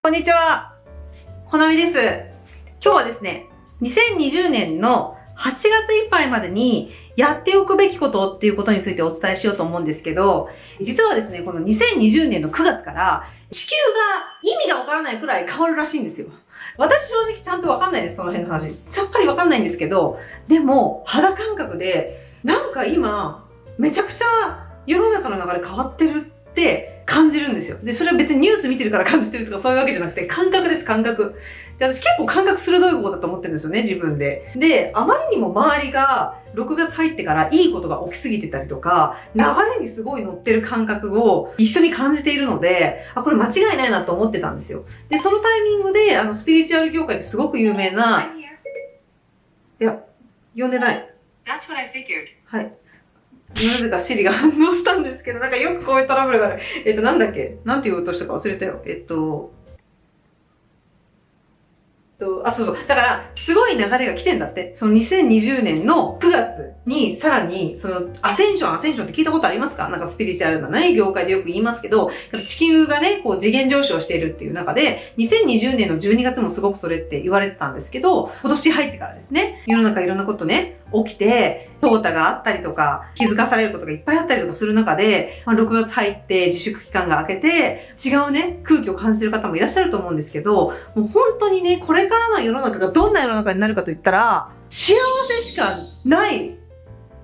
こんにちは。ほなみです。今日はですね、2020年の8月いっぱいまでにやっておくべきことっていうことについてお伝えしようと思うんですけど、実はですね、この2020年の9月から地球が意味がわからないくらい変わるらしいんですよ。私正直ちゃんとわかんないです、その辺の話。さっぱりわかんないんですけど、でも肌感覚でなんか今めちゃくちゃ世の中の流れ変わってるって感じるんですよ。で、それは別にニュース見てるから感じてるとかそういうわけじゃなくて、感覚です、感覚。で、私結構感覚鋭い方だと思ってるんですよね、自分で。で、あまりにも周りが6月入ってからいいことが起きすぎてたりとか、流れにすごい乗ってる感覚を一緒に感じているので、あ、これ間違いないなと思ってたんですよ。で、そのタイミングで、スピリチュアル業界ですごく有名な、いや、呼んでない。That's what I figured. はい。なぜかシリが反応したんですけど、なんかよくこういうトラブルがある。なんだっけなんて言おうとしたか忘れたよ。そうそう。だから、すごい流れが来てんだって。その2020年の9月に、さらに、その、アセンションって聞いたことありますか？なんかスピリチュアルなね、業界でよく言いますけど、地球がね、こう次元上昇しているっていう中で、2020年の12月もすごくそれって言われてたんですけど、今年入ってからですね、世の中いろんなことね、起きて、淘汰があったりとか、気づかされることがいっぱいあったりとかする中で、6月入って自粛期間が明けて、違うね、空気を感じてる方もいらっしゃると思うんですけど、もう本当にね、これからの世の中がどんな世の中になるかといったら、幸せしかない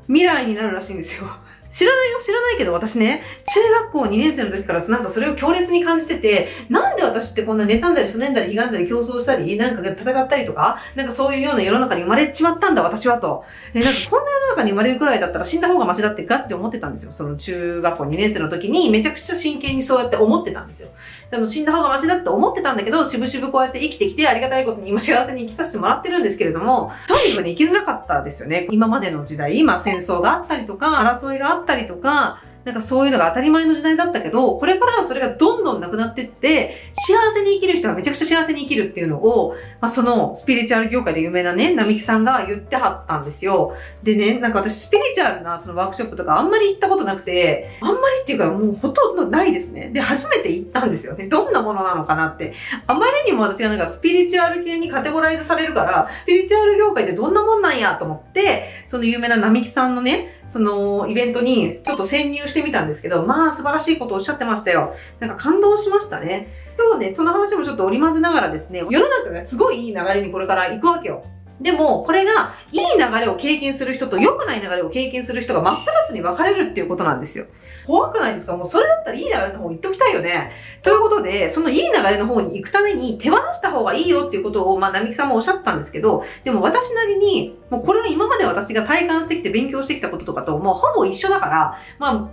未来になるらしいんですよ。知らないけど私ね、中学校2年生の時からなんかそれを強烈に感じてて、なんで私ってこんな妬んだりすねんだりひがんだり競争したり、なんか戦ったりとか、なんかそういうような世の中に生まれちまったんだ私はと。なんかこんな世の中に生まれるくらいだったら死んだ方がマシだってガチで思ってたんですよ。その中学校2年生の時にめちゃくちゃ真剣にそうやって思ってたんですよ。でも死んだ方がマシだって思ってたんだけど、しぶしぶこうやって生きてきてありがたいことに今幸せに生きさせてもらってるんですけれども、とにかくね、生きづらかったですよね。今までの時代、今戦争があったりとか、争いがあったりとか、なんかそういうのが当たり前の時代だったけど、これからはそれがどんどんなくなってって、幸せに生きる人はめちゃくちゃ幸せに生きるっていうのを、そのスピリチュアル業界で有名なね、並木さんが言ってはったんですよ。でね、なんか私スピリチュアルなそのワークショップとかあんまり行ったことなくて、あんまりっていうかもうほとんどないですね。で、初めて行ったんですよね。どんなものなのかなって。あまりにも私がなんかスピリチュアル系にカテゴライズされるから、スピリチュアル業界ってどんなもんなんやと思って、その有名な並木さんのね、そのイベントにちょっと潜入してみたんですけど、まあ素晴らしいことをおっしゃってましたよ。なんか感動しましたね。今日ね、その話もちょっと織り交ぜながらですね、世の中がすごいいい流れにこれから行くわけよ。でも、これがいい流れを経験する人と良くない流れを経験する人が真っ二つに分かれるっていうことなんですよ。怖くないですか？もうそれだったらいい流れの方に行っときたいよね。ということで、そのいい流れの方に行くために手放した方がいいよっていうことを、並木さんもおっしゃったんですけど、でも私なりに、もうこれは今まで私が体感してきて勉強してきたこととかともうほぼ一緒だから、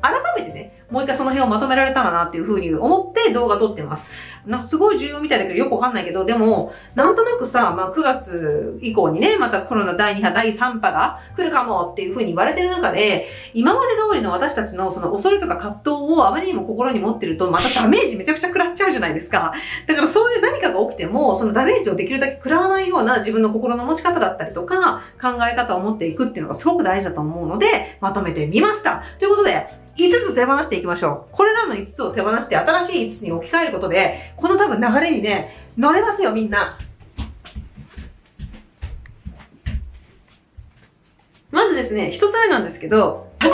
改めてね、もう一回その辺をまとめられたらなっていうふうに思って動画撮ってます。なんかすごい重要みたいだけどよくわかんないけど、でも、なんとなくさ、9月以降にね、またコロナ第2波、第3波が来るかもっていうふうに言われてる中で、今まで通りの私たちのその恐れとか葛藤をあまりにも心に持ってると、またダメージめちゃくちゃ食らっちゃうじゃないですか。だからそういう何かが起きても、そのダメージをできるだけ食らわないような自分の心の持ち方だったりとか、考え方を持っていくっていうのがすごく大事だと思うので、まとめてみました。ということで、5つ手放していきましょう。これらの5つを手放して新しい5つに置き換えることで、この多分流れにね、乗れますよ、みんな。まずですね、1つ目なんですけど、戦う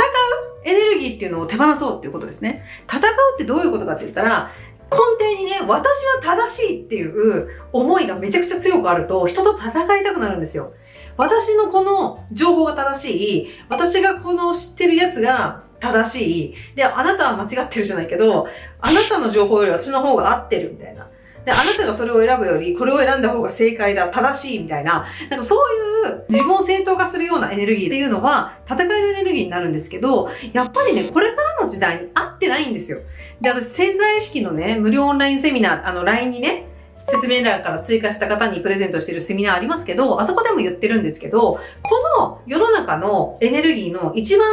エネルギーっていうのを手放そうっていうことですね。戦うってどういうことかって言ったら、根底にね、私は正しいっていう思いがめちゃくちゃ強くあると、人と戦いたくなるんですよ。私のこの情報が正しい、私がこの知ってるやつが正しい、で、あなたは間違ってるじゃないけど、あなたの情報より私の方が合ってるみたいな。で、あなたがそれを選ぶより、これを選んだ方が正解だ、正しいみたいな、なんかそういう自分を正当化するようなエネルギーっていうのは、戦いのエネルギーになるんですけど、やっぱりね、これからの時代に合ってないんですよ。で、私、潜在意識のね、無料オンラインセミナー、LINE にね、説明欄から追加した方にプレゼントしているセミナーありますけど、あそこでも言ってるんですけど、この世の中のエネルギーの一番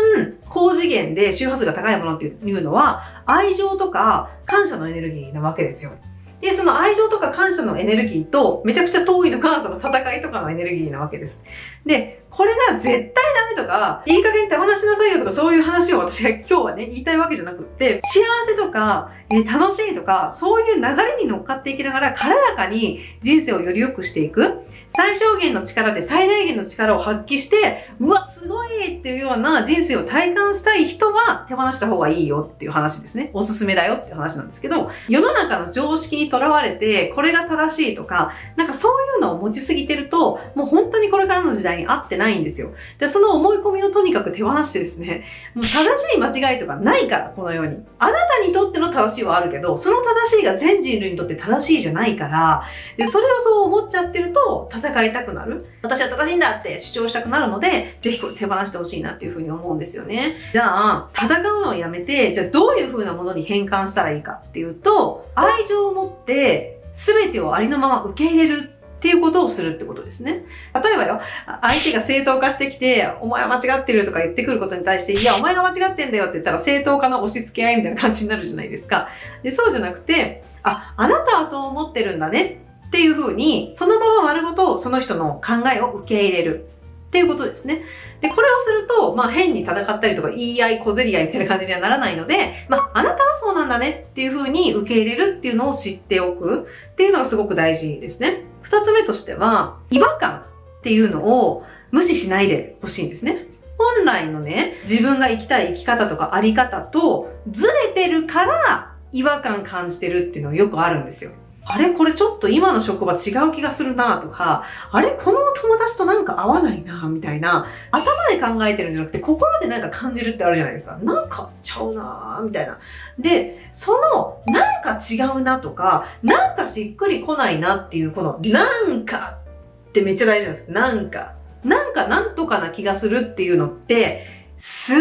高次元で周波数が高いものっていうのは、愛情とか感謝のエネルギーなわけですよ。っで、その愛情とか感謝のエネルギーと、めちゃくちゃ遠いのが、その戦いとかのエネルギーなわけです。で、これが絶対ダメとか、いい加減手放しなさいよとか、そういう話を私が今日はね、言いたいわけじゃなくって、幸せとか、楽しいとか、そういう流れに乗っかっていきながら、軽やかに人生をより良くしていく。最小限の力で最大限の力を発揮して、うわ、すごいっていうような人生を体感したい人は手放した方がいいよっていう話ですね。おすすめだよっていう話なんですけど、世の中の常識にとらわれて、これが正しいとか、なんかそういうのを持ちすぎてると、もう本当にこれからの時代に合ってないんですよ。で、その思い込みをとにかく手放してですね、もう正しい間違いとかないから、この世に。あなたにとっての正しいはあるけど、その正しいが全人類にとって正しいじゃないから、で、それをそう思っちゃってると、戦いたくなる。私は正しいんだって主張したくなるので、ぜひこれ手放してほしいなっていうふうに思うんですよね。じゃあ、戦うのをやめて、じゃあどういう風なものに変換したらいいかっていうと、愛情を持って全てをありのまま受け入れるっていうことをするってことですね。例えばよ、相手が正当化してきて、お前は間違ってるとか言ってくることに対して、いや、お前が間違ってんだよって言ったら正当化の押し付け合いみたいな感じになるじゃないですか。で、そうじゃなくて、あなたはそう思ってるんだねっていう風に、そのまま丸ごとその人の考えを受け入れるっていうことですね。で、これをすると、変に戦ったりとか言い合い、小競り合いみたいな感じにはならないので、あなたはそうなんだねっていう風に受け入れるっていうのを知っておくっていうのがすごく大事ですね。二つ目としては、違和感っていうのを無視しないでほしいんですね。本来のね、自分が生きたい生き方とかあり方とずれてるから違和感感じてるっていうのがよくあるんですよ。あれこれちょっと今の職場違う気がするなとか、あれこの友達となんか合わないなみたいな、頭で考えてるんじゃなくて心でなんか感じるってあるじゃないですか。なんかちゃうなみたいな。で、そのなんか違うなとか、なんかしっくりこないなっていうこのなんかってめっちゃ大事なんですよ。なんかなんとかな気がするっていうのってすっ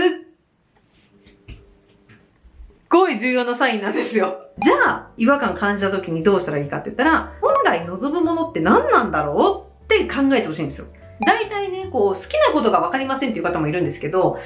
ごい重要なサインなんですよ。じゃあ、違和感感じた時にどうしたらいいかって言ったら、本来望むものって何なんだろうって考えてほしいんですよ。大体ね、好きなことが分かりませんっていう方もいるんですけど、好き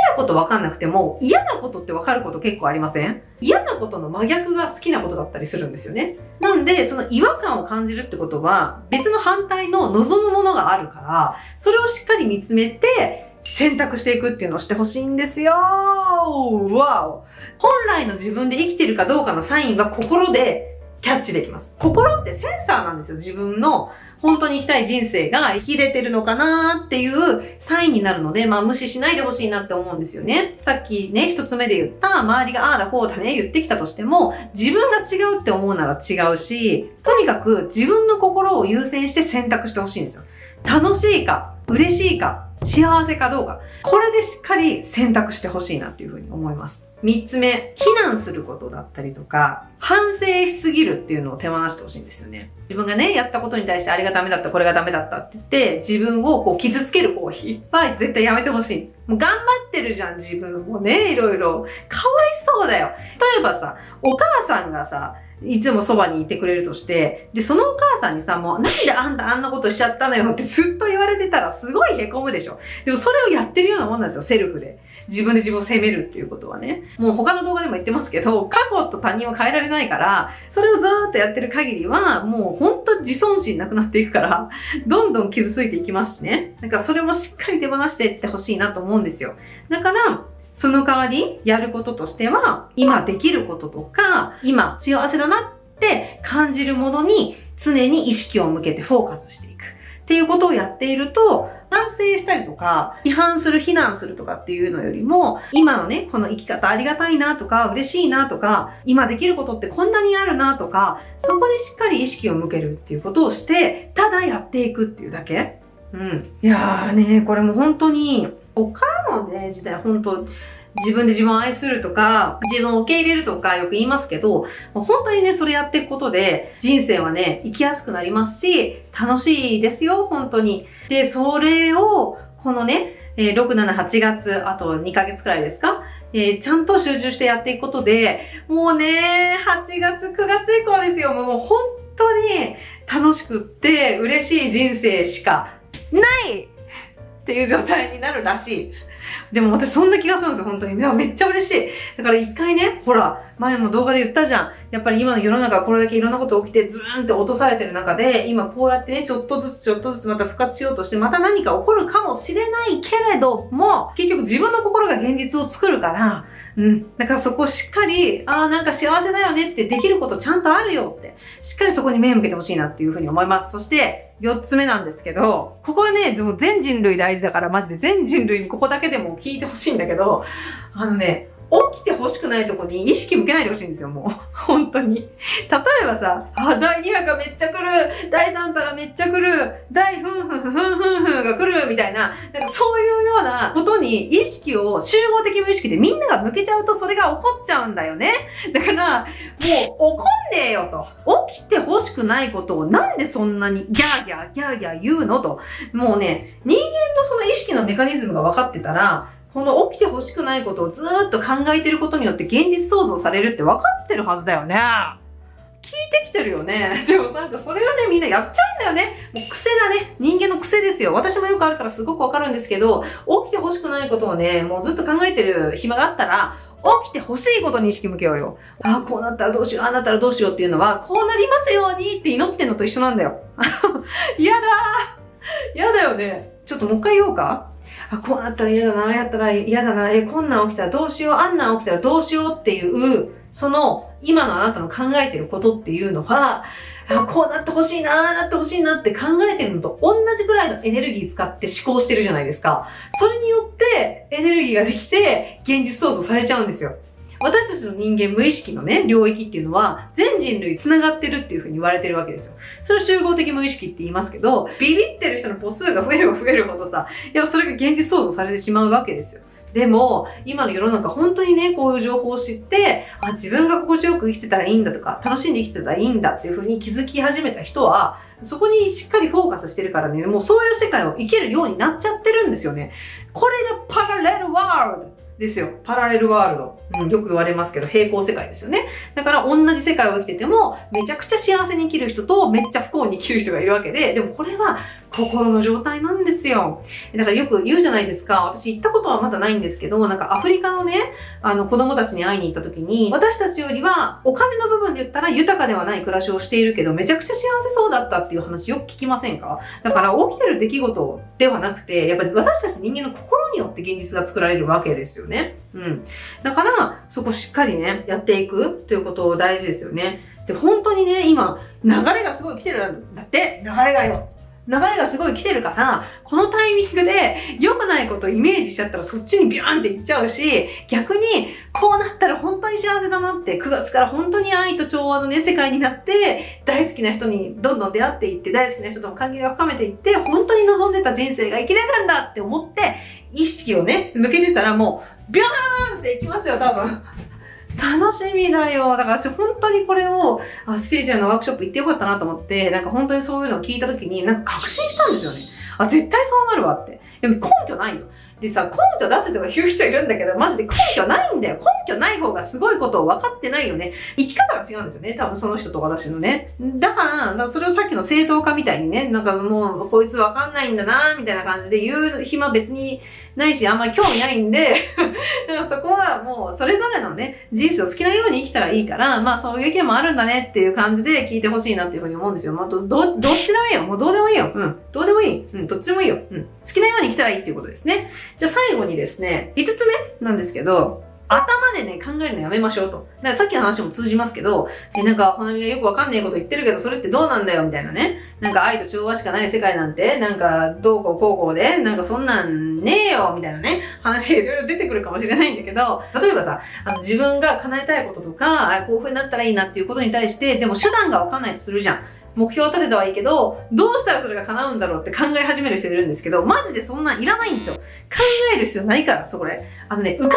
なこと分かんなくても嫌なことって分かること結構ありません？嫌なことの真逆が好きなことだったりするんですよね。なんで、その違和感を感じるってことは、別の反対の望むものがあるから、それをしっかり見つめて、選択していくっていうのをしてほしいんですよ。わお。本来の自分で生きてるかどうかのサインは心でキャッチできます。心ってセンサーなんですよ。自分の本当に生きたい人生が生きれてるのかなっていうサインになるので、無視しないでほしいなって思うんですよね。さっきね、一つ目で言った周りがああだこうだね言ってきたとしても、自分が違うって思うなら違うし、とにかく自分の心を優先して選択してほしいんですよ。楽しいか、嬉しいか、幸せかどうか。これでしっかり選択してほしいなっていうふうに思います。3つ目、非難することだったりとか、反省しすぎるっていうのを手放してほしいんですよね。自分がね、やったことに対してあれがダメだった、これがダメだったって言って、自分を傷つける行為は絶対やめてほしい。もう頑張ってるじゃん、自分もね、いろいろ。かわいそうだよ。例えばさ、お母さんがさ、いつもそばにいてくれるとして、で、そのお母さんにさ、もうなんであんたあんなことしちゃったのよってずっと言われてたらすごい凹むでしょ。でもそれをやってるようなもんなんですよ、セルフで。自分で自分を責めるっていうことはね。もう他の動画でも言ってますけど、過去と他人は変えられないから、それをずーっとやってる限りは、もう本当自尊心なくなっていくから、どんどん傷ついていきますしね。だからそれもしっかり手放していってほしいなと思うんですよ。だから、その代わりやることとしては、今できることとか、今幸せだなって感じるものに常に意識を向けてフォーカスしていくっていうことをやっていると、反省したりとか、批判する、非難するとかっていうのよりも、今のね、この生き方ありがたいなとか、嬉しいなとか、今できることってこんなにあるなとか、そこにしっかり意識を向けるっていうことをして、ただやっていくっていうだけ。いやーね、これも本当に、こっからのね、時代本当、自分で自分を愛するとか、自分を受け入れるとかよく言いますけど、本当にね、それやっていくことで、人生はね、生きやすくなりますし、楽しいですよ、本当に。で、それを、このね、6、7、8月、あと2ヶ月くらいですか、ちゃんと集中してやっていくことで、もうね、8月、9月以降ですよ、もう本当に楽しくって嬉しい人生しかないっていう状態になるらしい。でも私そんな気がするんですよ、本当に。いや、めっちゃ嬉しい。だから一回ね、ほら、前も動画で言ったじゃん。やっぱり今の世の中これだけいろんなこと起きてズーンって落とされてる中で、今こうやってね、ちょっとずつまた復活しようとして、また何か起こるかもしれないけれども、結局自分の心が現実を作るから、だからそこをしっかり、なんか幸せだよねってできることちゃんとあるよって、しっかりそこに目を向けてほしいなっていうふうに思います。そして、4つ目なんですけど、ここはね、でも全人類大事だから、マジで全人類にここだけでも聞いてほしいんだけど、起きてほしくないとこに意識向けないでほしいんですよ、もう。本当に。例えばさ、第2波がめっちゃ来る、第3波がめっちゃ来る、第ふんが来る、みたいな、なんかそういうようなことに意識を、集合的無意識でみんなが向けちゃうとそれが起こっちゃうんだよね。だから、もう怒んねえよと。起きてほしくないことをなんでそんなにギャーギャー言うのと。もうね、人間のその意識のメカニズムが分かってたら、この起きてほしくないことをずーっと考えてることによって現実創造されるって分かってるはずだよね。聞いてきてるよね。でもなんかそれがね、みんなやっちゃうんだよね。もう癖だね。人間の癖ですよ。私もよくあるからすごくわかるんですけど、起きてほしくないことをね、もうずっと考えてる暇があったら、起きてほしいことに意識向けようよ。こうなったらどうしよう、ああなったらどうしようっていうのは、こうなりますようにって祈ってんのと一緒なんだよ。やだー。やだよね。ちょっともう一回言おうか。こうなったら嫌だな、ああやったら嫌だな、こんなん起きたらどうしよう、あんなん起きたらどうしようっていう、その、今のあなたの考えてることっていうのは、こうなってほしいな、なってほしいなって考えてるのと同じぐらいのエネルギー使って思考してるじゃないですか。それによってエネルギーができて現実創造されちゃうんですよ。私たちの人間無意識のね、領域っていうのは全人類繋がってるっていう風に言われてるわけですよ。それを集合的無意識って言いますけど、ビビってる人の母数が増えれば増えるほどさ、やっぱそれが現実創造されてしまうわけですよ。でも、今の世の中本当にね、こういう情報を知って、自分が心地よく生きてたらいいんだとか、楽しんで生きてたらいいんだっていう風に気づき始めた人は、そこにしっかりフォーカスしてるからね、もうそういう世界を生きるようになっちゃってるんですよね。これがパラレルワールドですよ。パラレルワールド。よく言われますけど、平行世界ですよね。だから同じ世界を生きてても、めちゃくちゃ幸せに生きる人と、めっちゃ不幸に生きる人がいるわけで、でもこれは心の状態なんですよ。だからよく言うじゃないですか。私行ったことはまだないんですけど、なんかアフリカのね、子供たちに会いに行った時に、私たちよりはお金の部分で言ったら豊かではない暮らしをしているけど、めちゃくちゃ幸せそうだったっていう話よく聞きませんか？だから起きてる出来事ではなくて、やっぱり私たち人間の心によって現実が作られるわけですよね。だから、そこしっかりね、やっていくということ大事ですよね。で、本当にね、今、流れがすごい来てるんだって、流れがすごい来てるから、このタイミングで良くないことをイメージしちゃったらそっちにビューンっていっちゃうし、逆にこうなったら本当に幸せだなって、9月から本当に愛と調和のね、世界になって、大好きな人にどんどん出会っていって、大好きな人とも関係が深めていって、本当に望んでた人生が生きれるんだって思って、意識をね、向けてたらもう、ビューンっていきますよ、多分。楽しみだよ。だから私本当にこれを、スピリチュアルのワークショップ行ってよかったなと思って、なんか本当にそういうのを聞いた時に、なんか確信したんですよね。絶対そうなるわって。でも根拠ないよ。でさ、根拠出せとか言う人いるんだけど、マジで根拠ないんだよ。根拠ない方がすごいことを分かってないよね。生き方が違うんですよね。多分その人と私のね。だからそれをさっきの正当化みたいにね、なんかもう、こいつ分かんないんだなみたいな感じで言う暇別にないし、あんまり興味ないんで、だからそこはもう、それぞれのね、人生を好きなように生きたらいいから、まあそういう意見もあるんだねっていう感じで聞いてほしいなっていうふうに思うんですよ。どっちでもいいよ。もうどうでもいいよ。どうでもいい。どっちでもいいよ。好きなように生きたらいいっていうことですね。じゃあ最後にですね、5つ目なんですけど、頭でね、考えるのやめましょうと。だからさっきの話も通じますけど、なんか、ほなみがよくわかんないこと言ってるけど、それってどうなんだよ、みたいなね。なんか愛と調和しかない世界なんて、なんか、どうこうこうこうで、なんかそんなんねえよ、みたいなね、話いろいろ出てくるかもしれないんだけど、例えばさ、自分が叶えたいこととか、こういう風になったらいいなっていうことに対して、でも手段がわかんないとするじゃん。目標を立てたはいいけど、どうしたらそれが叶うんだろうって考え始める人いるんですけど、マジでそんなんいらないんですよ。考える必要ないから、これ。浮かんでく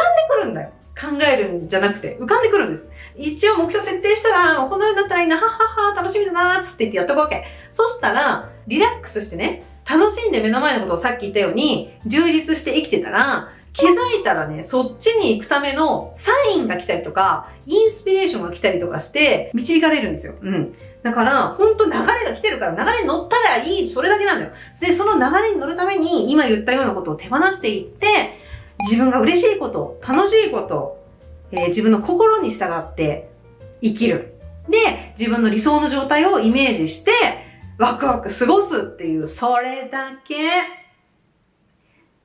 るんだよ。考えるんじゃなくて、浮かんでくるんです。一応目標設定したら、このようになったらいいな、はっはっは、楽しみだなーつって言ってやっとくわけ。そしたら、リラックスしてね、楽しんで目の前のことをさっき言ったように、充実して生きてたら、気づいたらね、そっちに行くためのサインが来たりとか、インスピレーションが来たりとかして、導かれるんですよ。だから、ほんと流れが来てるから、流れに乗ったらいい、それだけなんだよ。で、その流れに乗るために、今言ったようなことを手放していって、自分が嬉しいこと、楽しいこと、自分の心に従って生きる。で、自分の理想の状態をイメージして、ワクワク過ごすっていう、それだけ。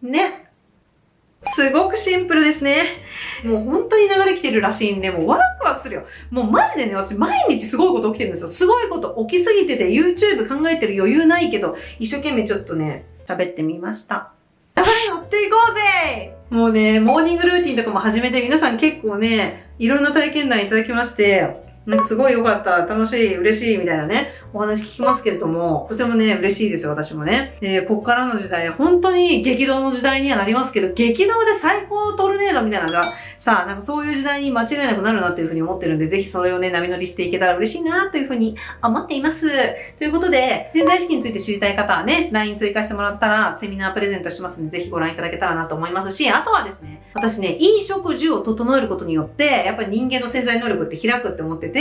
ね。すごくシンプルですね。もう本当に流れ来てるらしいんで、もうワクワクするよ。もうマジでね、私毎日すごいこと起きてるんですよ。すごいこと起きすぎてて、YouTube 考えてる余裕ないけど、一生懸命ちょっとね、喋ってみました。流れ乗っていこうぜ。もうね、モーニングルーティンとかも始めて皆さん結構ね、いろんな体験談いただきまして、なんかすごい良かった、楽しい、嬉しいみたいなね、お話聞きますけれども、とてもね、嬉しいですよ、私もね。こっからの時代、本当に激動の時代にはなりますけど、激動で最高トルネードみたいなのが、さあ、なんかそういう時代に間違いなくなるなっていうふうに思ってるんで、ぜひそれをね、波乗りしていけたら嬉しいなというふうに思っています。ということで、潜在意識について知りたい方はね、LINE 追加してもらったら、セミナープレゼントしますので、ぜひご覧いただけたらなと思いますし、あとはですね、私ね、いい食事を整えることによって、やっぱり人間の潜在能力って開くって思ってて、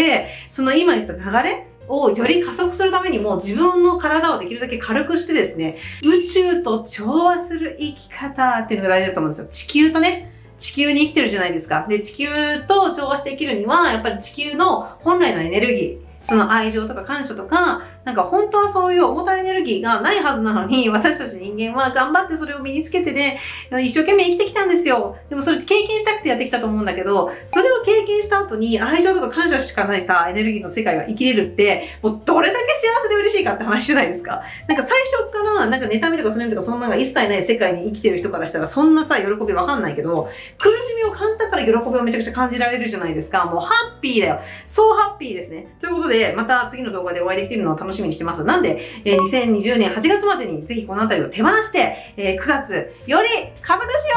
その今言った流れをより加速するためにも自分の体をできるだけ軽くしてですね、宇宙と調和する生き方っていうのが大事だと思うんですよ。地球とね、地球に生きてるじゃないですか。で、地球と調和して生きるには、やっぱり地球の本来のエネルギー、その愛情とか感謝とか、なんか本当はそういう重たいエネルギーがないはずなのに、私たち人間は頑張ってそれを身につけてね、一生懸命生きてきたんですよ。でもそれって経験したくてやってきたと思うんだけど、それを経験した後に愛情とか感謝しかないさ、エネルギーの世界が生きれるって、もうどれだけ幸せで嬉しいかって話じゃないですか。なんか最初からなんか妬みとかそれとかそんなのが一切ない世界に生きてる人からしたらそんなさ、喜びわかんないけど、苦しみを感じたから喜びをめちゃくちゃ感じられるじゃないですか。もうハッピーだよ。そうハッピーですね。ということで、また次の動画でお会いできるのを楽しみにしてます。なんで、2020年8月までにぜひこのあたりを手放して、9月より加速しよ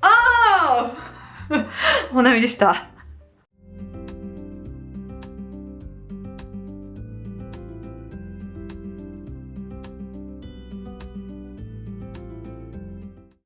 うおーおなみでした。